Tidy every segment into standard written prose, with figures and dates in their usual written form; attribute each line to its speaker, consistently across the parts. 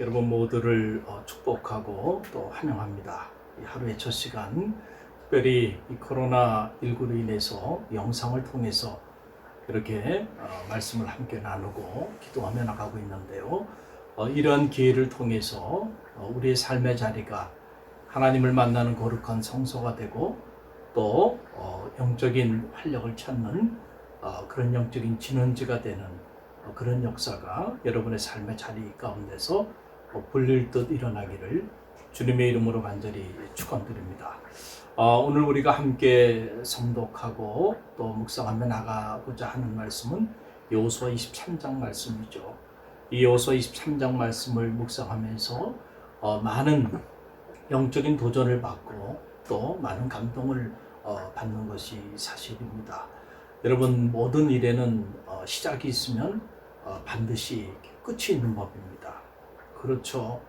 Speaker 1: 여러분 모두를 축복하고 또 환영합니다. 이 하루의 첫 시간, 특별히 이 코로나19로 인해서 영상을 통해서 이렇게 말씀을 함께 나누고 기도하며 나가고 있는데요. 이러한 기회를 통해서 우리의 삶의 자리가 하나님을 만나는 거룩한 성소가 되고 또 영적인 활력을 찾는 그런 영적인 진원지가 되는 그런 역사가 여러분의 삶의 자리 가운데서 불릴 듯 일어나기를 주님의 이름으로 간절히 축원드립니다. 오늘 우리가 함께 성독하고 또 묵상하며 나가고자 하는 말씀은 여호수아 23장 말씀이죠. 이 여호수아 23장 말씀을 묵상하면서 많은 영적인 도전을 받고 또 많은 감동을 받는 것이 사실입니다. 여러분, 모든 일에는 시작이 있으면 반드시 끝이 있는 법입니다. 그렇죠.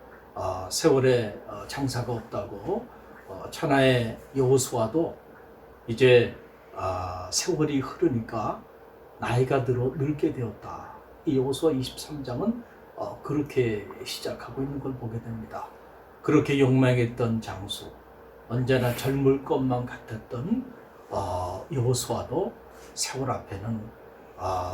Speaker 1: 세월에 장사가 없다고 천하의 여호수아도 이제 세월이 흐르니까 나이가 들어 늙게 되었다. 이 여호수아 23장은 그렇게 시작하고 있는 걸 보게 됩니다. 그렇게 욕망했던 장수, 언제나 젊을 것만 같았던 여호수아도 세월 앞에는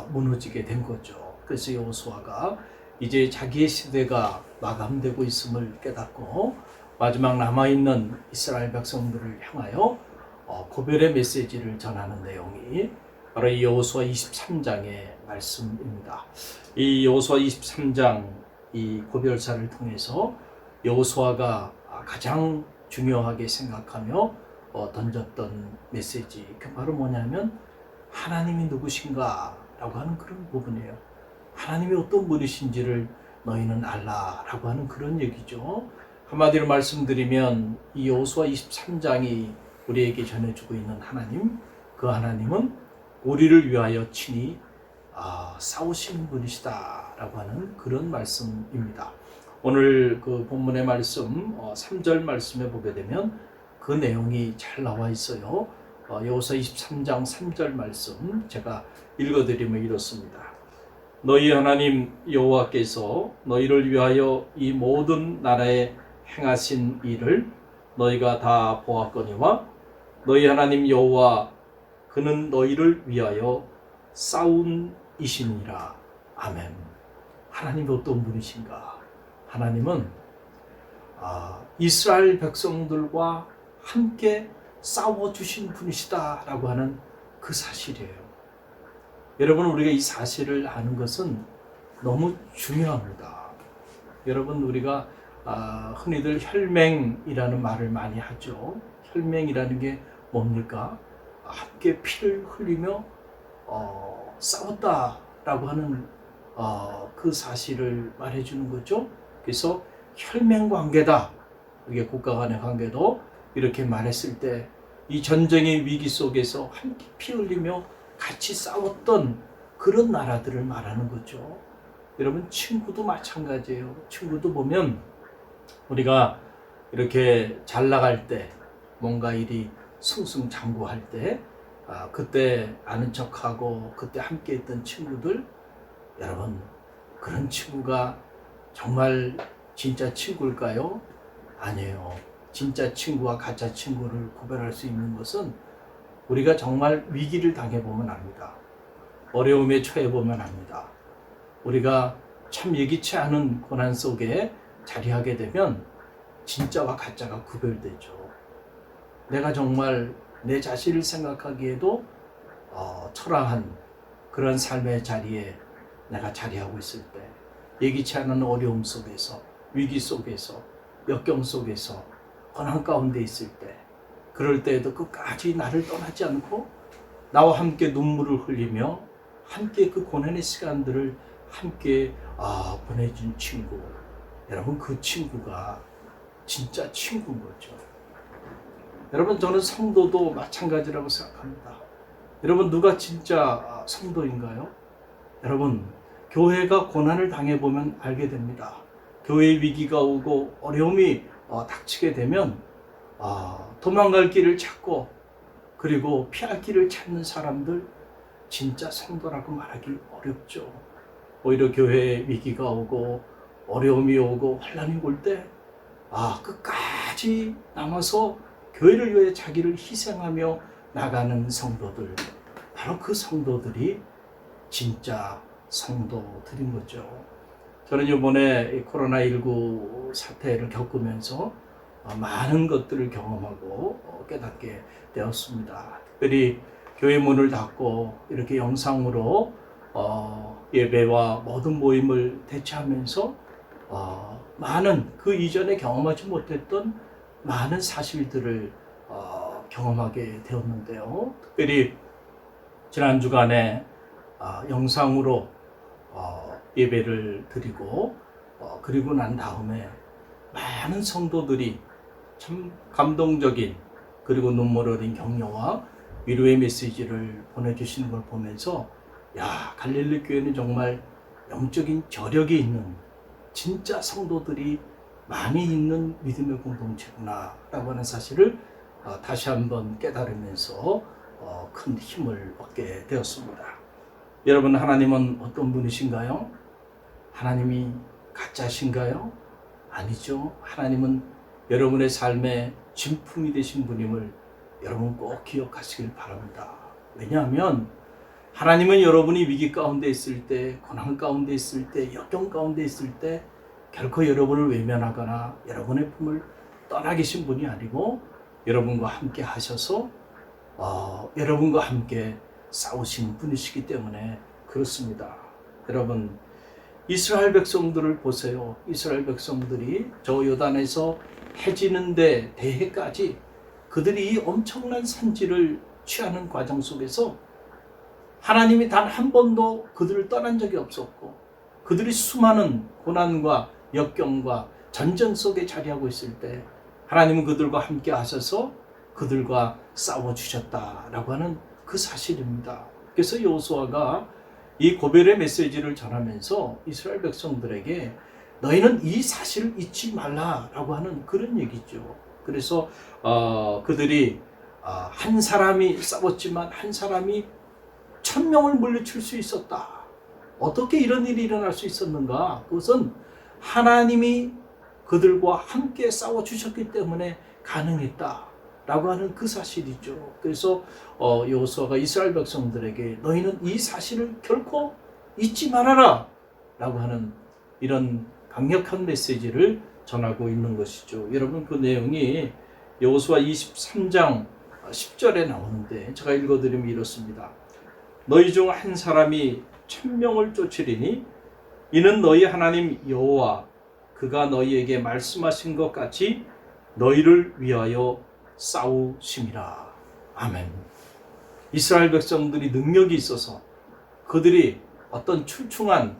Speaker 1: 무너지게 된 거죠. 그래서 여호수아가 이제 자기의 시대가 마감되고 있음을 깨닫고 마지막 남아있는 이스라엘 백성들을 향하여 고별의 메시지를 전하는 내용이 바로 이 여호수아 23장의 말씀입니다. 이 여호수아 23장 이 고별사를 통해서 여호수아가 가장 중요하게 생각하며 던졌던 메시지, 그 바로 뭐냐면 하나님이 누구신가 라고 하는 그런 부분이에요. 하나님이 어떤 분이신지를 너희는 알라라고 하는 그런 얘기죠. 한마디로 말씀드리면 이 여호수아 23장이 우리에게 전해주고 있는 하나님, 그 하나님은 우리를 위하여 친히 싸우시는 분이시다라고 하는 그런 말씀입니다. 오늘 그 본문의 말씀 3절 말씀에 보게 되면 그 내용이 잘 나와 있어요. 여호수아 23장 3절 말씀 제가 읽어드리면 이렇습니다. 너희 하나님 여호와께서 너희를 위하여 이 모든 나라에 행하신 일을 너희가 다 보았거니와 너희 하나님 여호와 그는 너희를 위하여 싸운 이시니라. 아멘. 하나님이 어떤 분이신가? 하나님은 이스라엘 백성들과 함께 싸워주신 분이시다라고 하는 그 사실이에요. 여러분, 우리가 이 사실을 아는 것은 너무 중요합니다. 여러분, 우리가 흔히들 혈맹이라는 말을 많이 하죠. 혈맹이라는 게 뭡니까? 함께 피를 흘리며 싸웠다라고 하는 그 사실을 말해주는 거죠. 그래서 혈맹 관계다. 이게 국가 간의 관계도 이렇게 말했을 때 이 전쟁의 위기 속에서 함께 피 흘리며 같이 싸웠던 그런 나라들을 말하는 거죠. 여러분, 친구도 마찬가지예요. 친구도 보면 우리가 이렇게 잘 나갈 때, 뭔가 일이 승승장구할 때, 그때 아는 척하고 그때 함께 했던 친구들, 여러분, 그런 친구가 정말 진짜 친구일까요? 아니에요. 진짜 친구와 가짜 친구를 구별할 수 있는 것은 우리가 정말 위기를 당해보면 압니다. 어려움에 처해보면 압니다. 우리가 참 예기치 않은 고난 속에 자리하게 되면 진짜와 가짜가 구별되죠. 내가 정말 내 자신을 생각하기에도 초라한 그런 삶의 자리에 내가 자리하고 있을 때, 예기치 않은 어려움 속에서, 위기 속에서, 역경 속에서, 고난 가운데 있을 때, 그럴 때에도 끝까지 나를 떠나지 않고 나와 함께 눈물을 흘리며 함께 그 고난의 시간들을 함께 보내준 친구, 여러분, 그 친구가 진짜 친구인 거죠. 여러분, 저는 성도도 마찬가지라고 생각합니다. 여러분, 누가 진짜 성도인가요? 여러분, 교회가 고난을 당해보면 알게 됩니다. 교회의 위기가 오고 어려움이 닥치게 되면 도망갈 길을 찾고 그리고 피할 길을 찾는 사람들, 진짜 성도라고 말하기 어렵죠. 오히려 교회에 위기가 오고 어려움이 오고 환난이 올 때 끝까지 남아서 교회를 위해 자기를 희생하며 나가는 성도들, 바로 그 성도들이 진짜 성도들인 거죠. 저는 이번에 코로나19 사태를 겪으면서 많은 것들을 경험하고 깨닫게 되었습니다. 특별히 교회 문을 닫고 이렇게 영상으로 예배와 모든 모임을 대체하면서 많은 그 이전에 경험하지 못했던 많은 사실들을 경험하게 되었는데요. 특별히 지난 주간에 영상으로 예배를 드리고 그리고 난 다음에 많은 성도들이 참 감동적인 그리고 눈물 어린 격려와 위로의 메시지를 보내주시는 걸 보면서 갈릴리 교회는 정말 영적인 저력이 있는 진짜 성도들이 많이 있는 믿음의 공동체구나 라고 하는 사실을 다시 한번 깨달으면서 큰 힘을 얻게 되었습니다. 여러분, 하나님은 어떤 분이신가요? 하나님이 가짜신가요? 아니죠. 하나님은 여러분의 삶의 진품이 되신 분임을 여러분 꼭 기억하시길 바랍니다. 왜냐하면 하나님은 여러분이 위기 가운데 있을 때, 고난 가운데 있을 때, 역경 가운데 있을 때 결코 여러분을 외면하거나 여러분의 품을 떠나 계신 분이 아니고 여러분과 함께 하셔서 여러분과 함께 싸우시는 분이시기 때문에 그렇습니다. 여러분, 이스라엘 백성들을 보세요. 이스라엘 백성들이 저 요단에서 해지는데 대해까지 그들이 이 엄청난 산지를 취하는 과정 속에서 하나님이 단 한 번도 그들을 떠난 적이 없었고 그들이 수많은 고난과 역경과 전쟁 속에 자리하고 있을 때 하나님은 그들과 함께 하셔서 그들과 싸워주셨다라고 하는 그 사실입니다. 그래서 여호수아가 이 고별의 메시지를 전하면서 이스라엘 백성들에게 너희는 이 사실을 잊지 말라라고 하는 그런 얘기죠. 그래서 그들이 한 사람이 싸웠지만 한 사람이 1000명을 물리칠 수 있었다. 어떻게 이런 일이 일어날 수 있었는가? 그것은 하나님이 그들과 함께 싸워주셨기 때문에 가능했다라고 하는 그 사실이죠. 그래서 여호수아가 이스라엘 백성들에게 너희는 이 사실을 결코 잊지 말아라 라고 하는 이런 강력한 메시지를 전하고 있는 것이죠. 여러분, 그 내용이 여호수아 23장 10절에 나오는데 제가 읽어드리면 이렇습니다. 너희 중 한 사람이 1000명을 쫓으리니 이는 너희 하나님 여호와 그가 너희에게 말씀하신 것 같이 너희를 위하여 싸우심이라. 아멘. 이스라엘 백성들이 능력이 있어서 그들이 어떤 출중한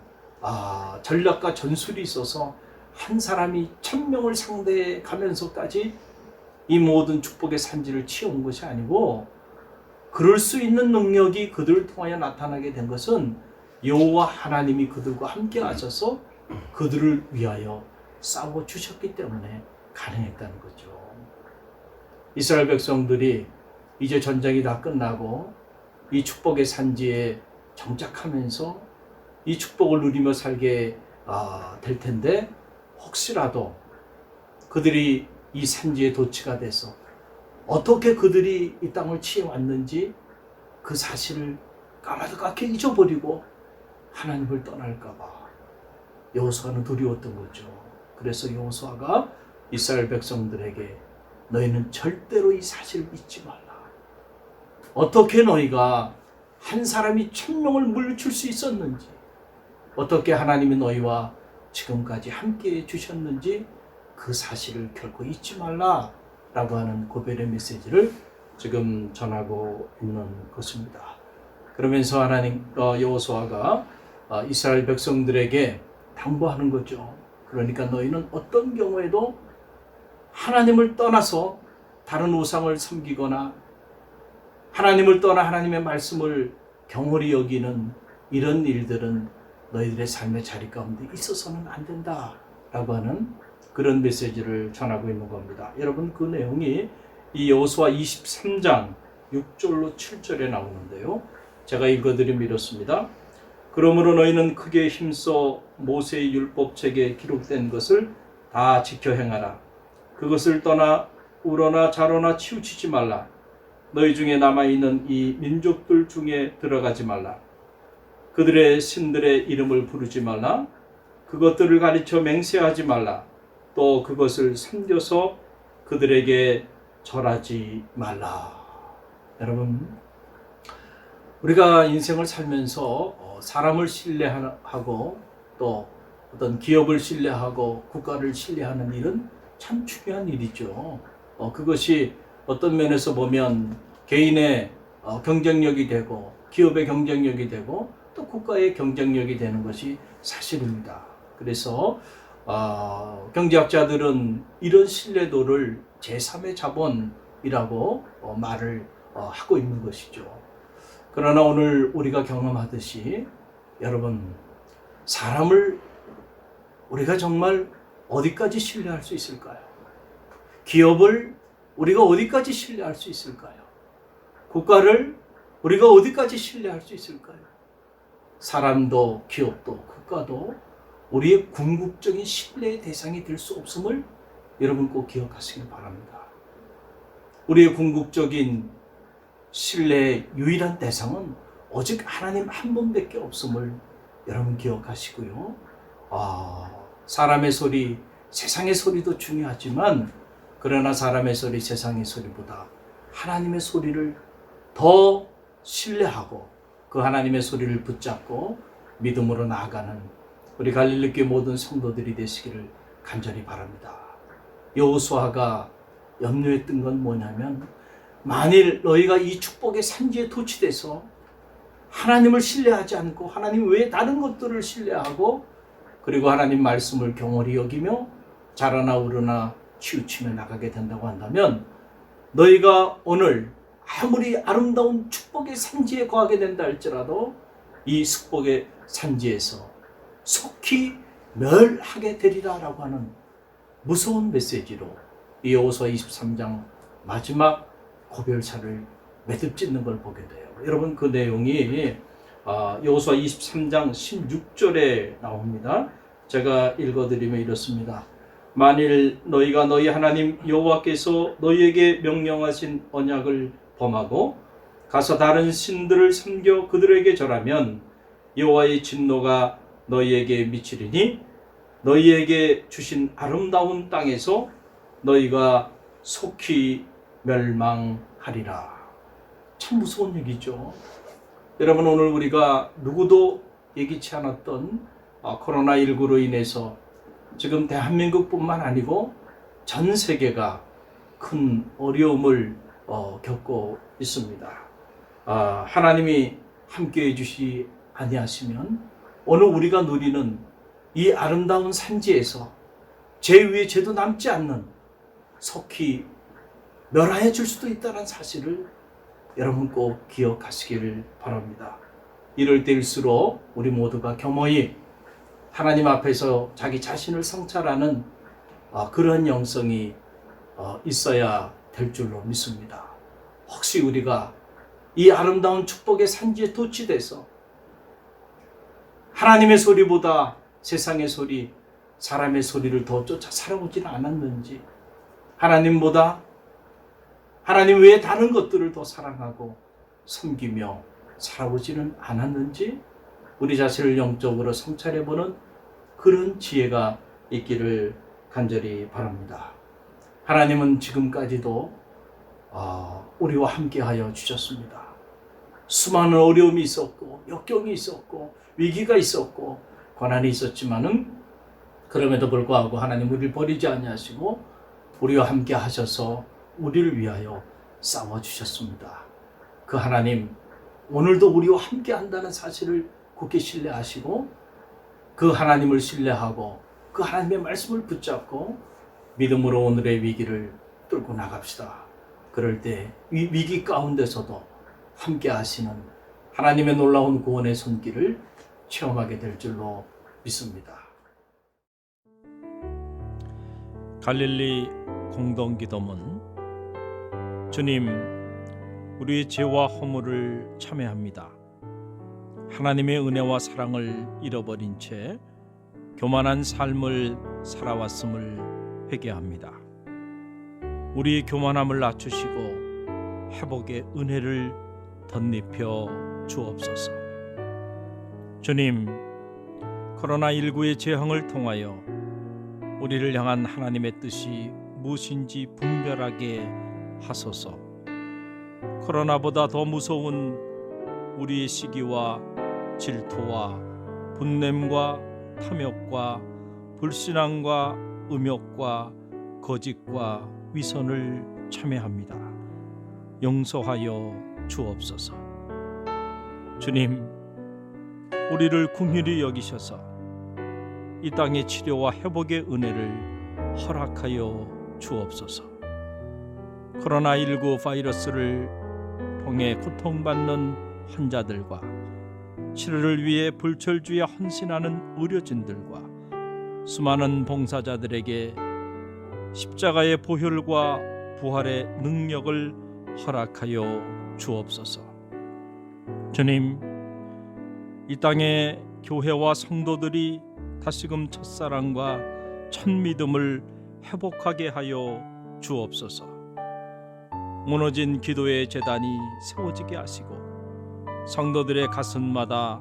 Speaker 1: 전략과 전술이 있어서 한 사람이 1000명을 상대해 가면서까지 이 모든 축복의 산지를 치어온 것이 아니고 그럴 수 있는 능력이 그들을 통하여 나타나게 된 것은 여호와 하나님이 그들과 함께 하셔서 그들을 위하여 싸워주셨기 때문에 가능했다는 거죠. 이스라엘 백성들이 이제 전쟁이 다 끝나고 이 축복의 산지에 정착하면서 이 축복을 누리며 살게 될 텐데 혹시라도 그들이 이 산지에 도취가 돼서 어떻게 그들이 이 땅을 취해왔는지 그 사실을 까마득하게 잊어버리고 하나님을 떠날까 봐 여호수아는 두려웠던 거죠. 그래서 여호수아가 이스라엘 백성들에게 너희는 절대로 이 사실을 잊지 말라. 어떻게 너희가 한 사람이 1000명을 물리칠 수 있었는지, 어떻게 하나님이 너희와 지금까지 함께 해주셨는지 그 사실을 결코 잊지 말라 라고 하는 고별의 메시지를 지금 전하고 있는 것입니다. 그러면서 여호수아가 이스라엘 백성들에게 당부하는 거죠. 그러니까 너희는 어떤 경우에도 하나님을 떠나서 다른 우상을 섬기거나 하나님을 떠나 하나님의 말씀을 경홀히 여기는 이런 일들은 너희들의 삶의 자리 가운데 있어서는 안 된다라고 하는 그런 메시지를 전하고 있는 겁니다. 여러분, 그 내용이 이 여호수아 23장 6절로 7절에 나오는데요. 제가 읽어드리면 이렇습니다. 그러므로 너희는 크게 힘써 모세의 율법책에 기록된 것을 다 지켜 행하라. 그것을 떠나 우러나 좌로나 치우치지 말라. 너희 중에 남아있는 이 민족들 중에 들어가지 말라. 그들의 신들의 이름을 부르지 말라. 그것들을 가르쳐 맹세하지 말라. 또 그것을 섬겨서 그들에게 절하지 말라. 여러분, 우리가 인생을 살면서 사람을 신뢰하고 또 어떤 기업을 신뢰하고 국가를 신뢰하는 일은 참 중요한 일이죠. 그것이 어떤 면에서 보면 개인의 경쟁력이 되고 기업의 경쟁력이 되고 또 국가의 경쟁력이 되는 것이 사실입니다. 그래서 경제학자들은 이런 신뢰도를 제3의 자본이라고 말을 하고 있는 것이죠. 그러나 오늘 우리가 경험하듯이 여러분, 사람을 우리가 정말 어디까지 신뢰할 수 있을까요? 기업을 우리가 어디까지 신뢰할 수 있을까요? 국가를 우리가 어디까지 신뢰할 수 있을까요? 사람도 기업도 국가도 우리의 궁극적인 신뢰의 대상이 될 수 없음을 여러분 꼭 기억하시길 바랍니다. 우리의 궁극적인 신뢰의 유일한 대상은 오직 하나님 한 분밖에 없음을 여러분 기억하시고요. 사람의 소리, 세상의 소리도 중요하지만 그러나 사람의 소리, 세상의 소리보다 하나님의 소리를 더 신뢰하고 그 하나님의 소리를 붙잡고 믿음으로 나아가는 우리 갈릴리교회 모든 성도들이 되시기를 간절히 바랍니다. 여호수아가 염려했던 건 뭐냐면 만일 너희가 이 축복의 산지에 도취돼서 하나님을 신뢰하지 않고 하나님 외에 다른 것들을 신뢰하고 그리고 하나님 말씀을 경홀히 여기며 자라나 우러나 치우치며 나가게 된다고 한다면 너희가 오늘 아무리 아름다운 축복의 산지에 거하게 된다 할지라도 이 축복의 산지에서 속히 멸하게 되리라 라고 하는 무서운 메시지로 이 여호수아 23장 마지막 고별사를 매듭짓는 걸 보게 돼요. 여러분, 그 내용이 여호수아 23장 16절에 나옵니다. 제가 읽어드리면 이렇습니다. 만일 너희가 너희 하나님 여호와께서 너희에게 명령하신 언약을 범하고 가서 다른 신들을 섬겨 그들에게 절하면 여호와의 진노가 너희에게 미치리니 너희에게 주신 아름다운 땅에서 너희가 속히 멸망하리라. 참 무서운 얘기죠. 여러분, 오늘 우리가 누구도 예기치 않았던 코로나19로 인해서 지금 대한민국뿐만 아니고 전 세계가 큰 어려움을 겪고 있습니다. 하나님이 함께해 주시 아니하시면 오늘 우리가 누리는 이 아름다운 산지에서 죄 위에 죄도 남지 않는 속히 멸하여 줄 수도 있다는 사실을 여러분 꼭 기억하시기를 바랍니다. 이럴 때일수록 우리 모두가 겸허히 하나님 앞에서 자기 자신을 성찰하는 그런 영성이 있어야 될 줄로 믿습니다. 혹시 우리가 이 아름다운 축복의 산지에 도취돼서 하나님의 소리보다 세상의 소리, 사람의 소리를 더 쫓아 살아오지는 않았는지, 하나님보다 하나님 외에 다른 것들을 더 사랑하고 섬기며 살아오지는 않았는지 우리 자신을 영적으로 성찰해보는 그런 지혜가 있기를 간절히 바랍니다. 하나님은 지금까지도 우리와 함께하여 주셨습니다. 수많은 어려움이 있었고 역경이 있었고 위기가 있었고 고난이 있었지만은 그럼에도 불구하고 하나님 우리를 버리지 아니하시고 우리와 함께 하셔서 우리를 위하여 싸워주셨습니다. 그 하나님 오늘도 우리와 함께 한다는 사실을 굳게 신뢰하시고 그 하나님을 신뢰하고 그 하나님의 말씀을 붙잡고 믿음으로 오늘의 위기를 뚫고 나갑시다. 그럴 때 위기 가운데서도 함께 하시는 하나님의 놀라운 구원의 손길을 체험하게 될 줄로 믿습니다.
Speaker 2: 갈릴리 공동기도문. 주님, 우리의 죄와 허물을 참회합니다. 하나님의 은혜와 사랑을 잃어버린 채 교만한 삶을 살아왔음을 회개합니다. 우리의 교만함을 낮추시고 회복의 은혜를 덧입혀 주옵소서. 주님, 코로나19의 재앙을 통하여 우리를 향한 하나님의 뜻이 무엇인지 분별하게 하소서. 코로나보다 더 무서운 우리의 시기와 질투와 분냄과 탐욕과 불신앙과 음욕과 거짓과 위선을 참회합니다. 용서하여 주옵소서. 주님, 우리를 긍휼히 여기셔서 이 땅의 치료와 회복의 은혜를 허락하여 주옵소서. 코로나19 바이러스를 통해 고통받는 환자들과 치료를 위해 불철주에 헌신하는 의료진들과 수많은 봉사자들에게 십자가의 보혈과 부활의 능력을 허락하여 주옵소서. 주님, 이 땅의 교회와 성도들이 다시금 첫사랑과 첫믿음을 회복하게 하여 주옵소서. 무너진 기도의 제단이 세워지게 하시고 성도들의 가슴마다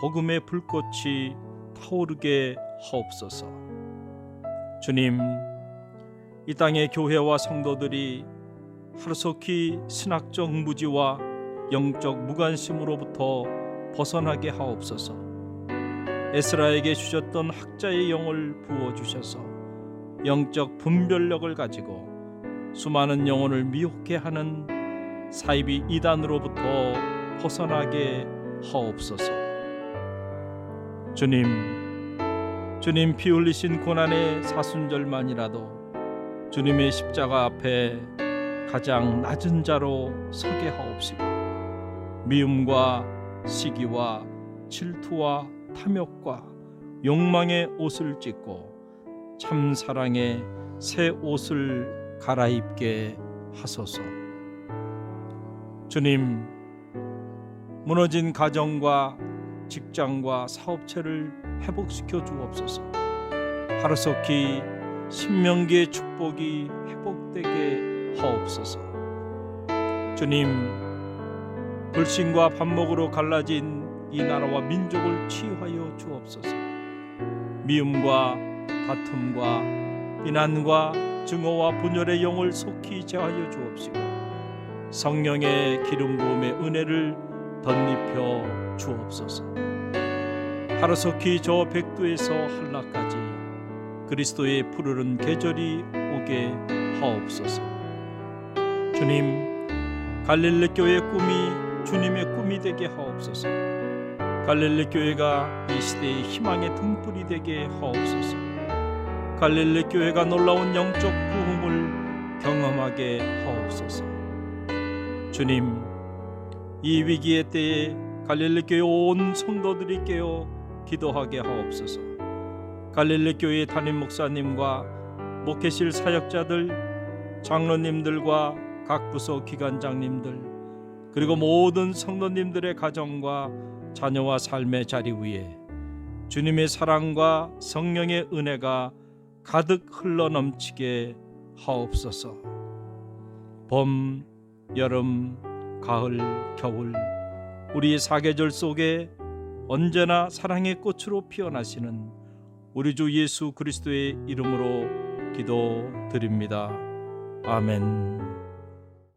Speaker 2: 복음의 불꽃이 타오르게 하옵소서. 주님, 이 땅의 교회와 성도들이 하루속히 신학적 무지와 영적 무관심으로부터 벗어나게 하옵소서. 에스라에게 주셨던 학자의 영을 부어주셔서 영적 분별력을 가지고 수많은 영혼을 미혹해 하는 사이비 이단으로부터 벗어나게 하옵소서. 주님 피 흘리신 고난의 사순절만이라도 주님의 십자가 앞에 가장 낮은 자로 서게 하옵시고 미움과 시기와 질투와 탐욕과 욕망의 옷을 찢고 참 사랑의 새 옷을 갈아입게 하소서. 주님, 무너진 가정과 직장과 사업체를 회복시켜 주옵소서. 하루속히 신명기의 축복이 회복되게 하옵소서. 주님, 불신과 반목으로 갈라진 이 나라와 민족을 치유하여 주옵소서. 미움과 다툼과 비난과 증오와 분열의 영을 속히 제하여 주옵시고 성령의 기름 부음의 은혜를 덧입혀 주옵소서. 하루속히 저 백두에서 한라까지 그리스도의 푸르른 계절이 오게 하옵소서. 주님, 갈릴리 교회의 꿈이 주님의 꿈이 되게 하옵소서. 갈릴리 교회가 이 시대의 희망의 등불이 되게 하옵소서. 갈릴리 교회가 놀라운 영적 부흥을 경험하게 하옵소서. 주님, 이 위기의 때에 갈릴리 교회 온 성도들이 깨어 기도하게 하옵소서. 갈릴리 교회 담임 목사님과 목회실 사역자들, 장로님들과 각 부서 기관장님들, 그리고 모든 성도님들의 가정과 자녀와 삶의 자리 위에 주님의 사랑과 성령의 은혜가 가득 흘러넘치게 하옵소서. 봄, 여름, 가을, 겨울 우리의 사계절 속에 언제나 사랑의 꽃으로 피어나시는 우리 주 예수 그리스도의 이름으로 기도드립니다. 아멘.